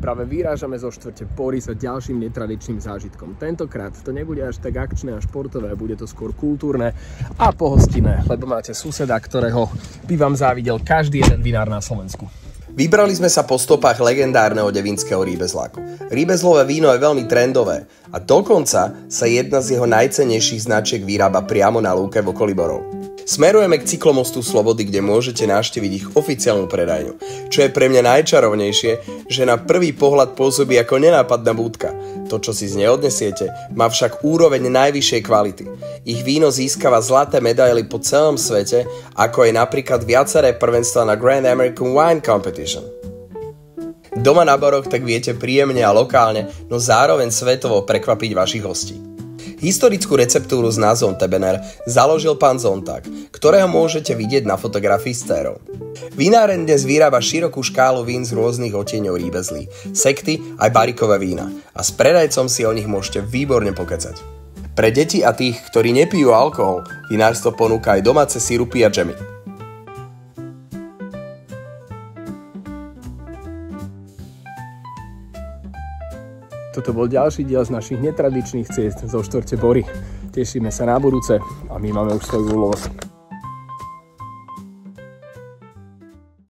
Práve vyrážame zo štvrte Bory sa ďalším netradičným zážitkom. Tentokrát to nebude až tak akčné a športové, bude to skôr kultúrne a pohostinné, lebo máte suseda, ktorého by vám závidel každý jeden vinár na Slovensku. Vybrali sme sa po stopách legendárneho devinského Riebesláku. Riebeslové víno je veľmi trendové a dokonca sa jedna z jeho najcennejších značiek vyrába priamo na lúke v okolí Borov. Smerujeme k cyklomostu Slobody, kde môžete navštíviť ich oficiálnu predajňu. Čo je pre mňa najčarovnejšie, že na prvý pohľad pôsobí ako nenápadná búdka. To, čo si z nej odnesiete, má však úroveň najvyššej kvality. Ich víno získava zlaté medaily po celom svete, ako aj napríklad viaceré prvenstvá na Grand American Wine Competition. Doma na Boroch tak viete príjemne a lokálne, no zároveň svetovo prekvapiť vašich hostí. Historickú receptúru s názvom Tebener založil pán Zontag, ktorého môžete vidieť na fotografii s dcérou. Vináreň dnes vyrába širokú škálu vín z rôznych odtieňov Riebesly, sekty aj barikové vína a s predajcom si o nich môžete výborne pokecať. Pre deti a tých, ktorí nepijú alkohol, vinárstvo ponúka aj domáce sirupy a džemy. Toto bol ďalší diel z našich netradičných ciest zo štvrte Bory. Tešíme sa na budúce a my máme už svoju úlohu.